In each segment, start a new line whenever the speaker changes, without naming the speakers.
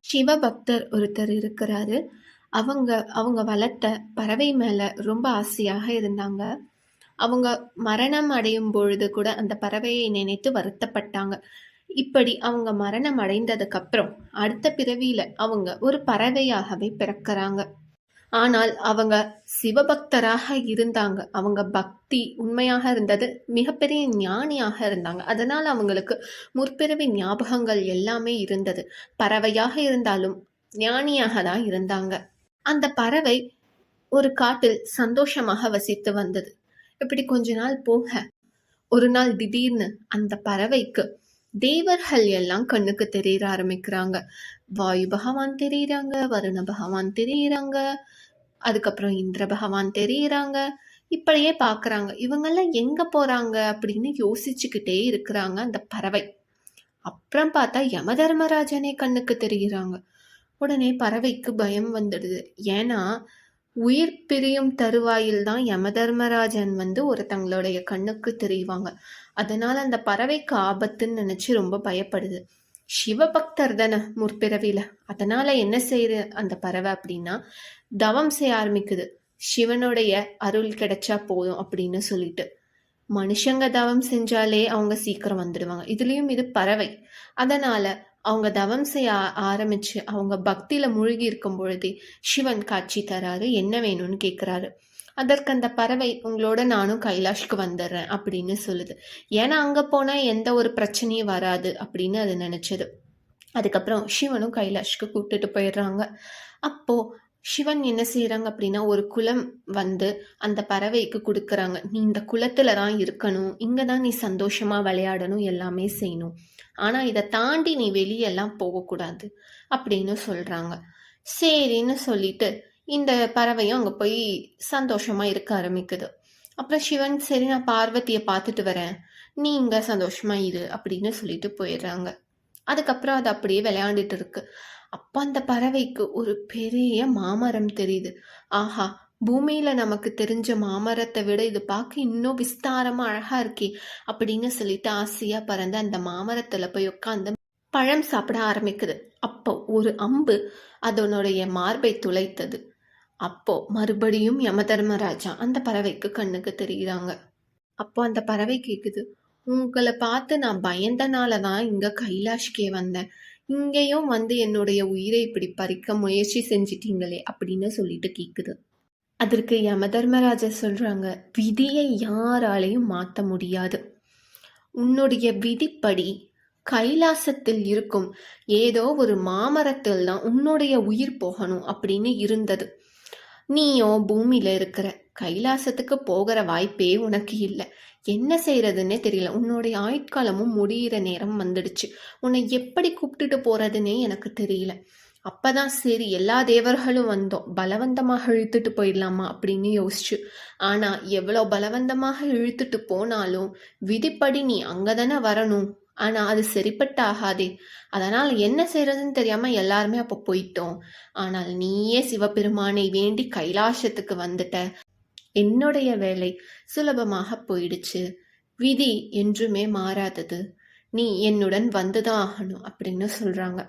சிவபக்தர் ஒருத்தர் இருக்கிறாரு. அவங்க அவங்க வளர்த்த பறவை மேல ரொம்ப ஆசையாக இருந்தாங்க. அவங்க மரணம் அடையும் பொழுது கூட அந்த பறவையை நினைத்து வருத்தப்பட்டாங்க. இப்படி அவங்க மரணம் அடைந்ததுக்கப்புறம், அடுத்த பிறவியில அவங்க ஒரு பறவையாகவே பிறக்கறாங்க. ஆனால் அவங்க சிவபக்தராக இருந்தாங்க. அவங்க பக்தி உண்மையாக இருந்தது. மிகப்பெரிய ஞானியாக இருந்தாங்க. அதனால அவங்களுக்கு முற்பிறவி ஞாபகங்கள் எல்லாமே இருந்தது. பறவையாக இருந்தாலும் ஞானியாக தான் இருந்தாங்க. அந்த பறவை ஒரு காட்டில் சந்தோஷமாக வசித்து வந்தது. இப்படி கொஞ்ச நாள் போக, ஒரு நாள் திடீர்னு அந்த பறவைக்கு தேவர்கள் எல்லாம் கண்ணுக்கு தெரிய ஆரம்பிக்கிறாங்க. வாயு பகவான் தெரியுறாங்க, வருண பகவான் தெரியுறாங்க, அதுக்கப்புறம் இந்திர பகவான் தெரியுறாங்க. இப்படியே பார்க்குறாங்க. இவங்கெல்லாம் எங்க போறாங்க அப்படின்னு யோசிச்சுக்கிட்டே இருக்கிறாங்க அந்த பறவை. அப்புறம் பார்த்தா யமதர்மராஜனே கண்ணுக்கு தெரியுறாங்க. உடனே பறவைக்கு பயம் வந்துடுது. ஏன்னா உயிர் பிரியும் தருவாயில் தான் யமதர்மராஜன் ஒருத்தங்களுடைய கண்ணுக்கு தெரிவாங்க. அதனால அந்த பறவைக்கு ஆபத்துன்னு நினைச்சு ரொம்ப பயப்படுது. சிவபக்தர் தானே முற்பிறவில. அதனால என்ன செய்யுது அந்த பறவை அப்படின்னா, தவம் செய்ய ஆரம்பிக்குது. சிவனுடைய அருள் கிடைச்சா போதும் அப்படின்னு சொல்லிட்டு. மனுஷங்க தவம் செஞ்சாலே அவங்க சீக்கிரம் வந்துடுவாங்க. இதுலயும் இது பறவை. அதனால அவங்க தவம் செய்ய ஆரம்பிச்சு அவங்க பக்தியில மூழ்கி இருக்கும் பொழுதே சிவன் காட்சி தராரு. என்ன வேணும்னு கேட்குறாரு. அதற்கு அந்த பறவை, உங்களோட நானும் கைலாஷ்க்கு வந்துடுறேன் அப்படின்னு சொல்லுது. ஏன்னா அங்க போனா எந்த ஒரு பிரச்சனையும் வராது அப்படின்னு அது நினைச்சது. அதுக்கப்புறம் சிவனும் கைலாஷ்க்கு கூப்பிட்டுட்டு போயிடுறாங்க. அப்போ சிவன் என்ன செய்யறாங்க அப்படின்னா, ஒரு குலம் அந்த பறவைக்கு கொடுக்குறாங்க. நீ இந்த குலத்துல தான் இருக்கணும், இங்க தான் நீ சந்தோஷமா விளையாடணும், எல்லாமே செய்யணும். ஆனா இதை தாண்டி நீ வெளியெல்லாம் போகக்கூடாது அப்படின்னு சொல்றாங்க. சரின்னு சொல்லிட்டு இந்த பறவையும் அங்க போய் சந்தோஷமா இருக்க ஆரம்பிக்குது. அப்புறம் சிவன், சரி நான் பார்வதியை பார்த்துட்டு வரேன், நீ இங்க சந்தோஷமா இரு அப்படின்னு சொல்லிட்டு போயிடுறாங்க. அதுக்கப்புறம் அது அப்படியே விளையாண்டுட்டு இருக்கு. அப்ப அந்த பறவைக்கு ஒரு பெரிய மாமரம் தெரியுது. ஆஹா, பூமியில நமக்கு தெரிஞ்ச மாமரத்தை விட இது பார்க்க இன்னும் விஸ்தாரமா அழகா இருக்கே அப்படின்னு சொல்லிட்டு ஆசையா பறந்து அந்த மாமரத்துல போய் உட்காந்து பழம் சாப்பிட ஆரம்பிக்குது. அப்போ ஒரு அம்பு அதனுடைய மார்பை துளைத்தது. அப்போ மறுபடியும் யமதர்மராஜா அந்த பறவைக்கு கண்ணுக்கு தெரியுறாங்க. அப்போ அந்த பறவை கேக்குது, உங்களை பார்த்து நான் பயந்தனால தான் இங்க கைலாஷ்கே வந்தேன். இங்கேயும் என்னுடைய உயிரை இப்படி பறிக்க முயற்சி செஞ்சிட்டீங்களே அப்படின்னு சொல்லிட்டு கேக்குது. அதற்கு யமதர்மராஜர் சொல்றாங்க, விதியை யாராலையும் மாற்ற முடியாது. உன்னுடைய விதிப்படி கைலாசத்தில் இருக்கும் ஏதோ ஒரு மாமரத்தில் தான் உன்னுடைய உயிர் போகணும் அப்படின்னு இருந்தது. நீயோ பூமியில இருக்கிற, கைலாசத்துக்கு போகிற வாய்ப்பே உனக்கு இல்லை. என்ன செய்யறதுன்னே தெரியல. உன்னுடைய ஆயுட்காலமும் முடியிற நேரம் வந்துடுச்சு. உன்னை எப்படி கூப்பிட்டுட்டு போறதுன்னே எனக்கு தெரியல. அப்பதான் சரி, எல்லா தேவர்களும் வந்தோம், பலவந்தமாக இழுத்துட்டு போயிடலாமா அப்படின்னு யோசிச்சு. ஆனா எவ்வளவு பலவந்தமாக இழுத்துட்டு போனாலும் விதிப்படி நீ அங்கதானே வரணும். ஆனா அது சரிப்பட்டு ஆகாதே. அதனால் என்ன செய்யறதுன்னு தெரியாம எல்லாருமே அப்ப போயிட்டோம். ஆனால் நீயே சிவபெருமானை வேண்டி கைலாசத்துக்கு வந்துட்ட. என்னுடைய வேலை சுலபமாக போயிடுச்சு. விதி என்றுமே மாறாதது. நீ என்னுடன் வந்துதான் ஆகணும் அப்படின்னு சொல்றாங்க.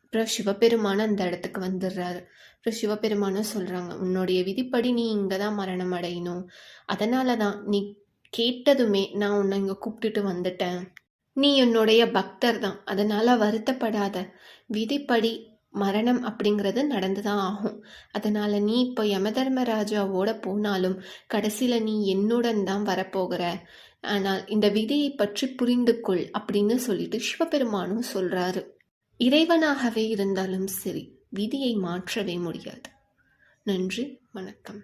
அப்புறம் சிவபெருமான அந்த இடத்துக்கு வந்துடுறாரு. அப்புறம் சிவபெருமானும் சொல்றாங்க, உன்னுடைய விதிப்படி நீ இங்கதான் மரணம் அடையணும். அதனாலதான் நீ கேட்டதுமே நான் உன்னை இங்க கூப்பிட்டுட்டு வந்துட்டேன். நீ என்னுடைய பக்தர் தான், அதனால வருத்தப்படாத. விதிப்படி மரணம் அப்படிங்கிறது நடந்துதான் ஆகும். அதனால நீ இப்போ யமதர்மராஜாவோட போனாலும் கடைசியில நீ என்னுடன் தான் வரப்போகிற. ஆனால் இந்த விதியை பற்றி புரிந்து கொள் அப்படின்னு சொல்லிட்டு சிவபெருமானும் சொல்றாரு. இறைவனாகவே இருந்தாலும் சரி, விதியை மாற்றவே முடியாது. நன்றி, வணக்கம்.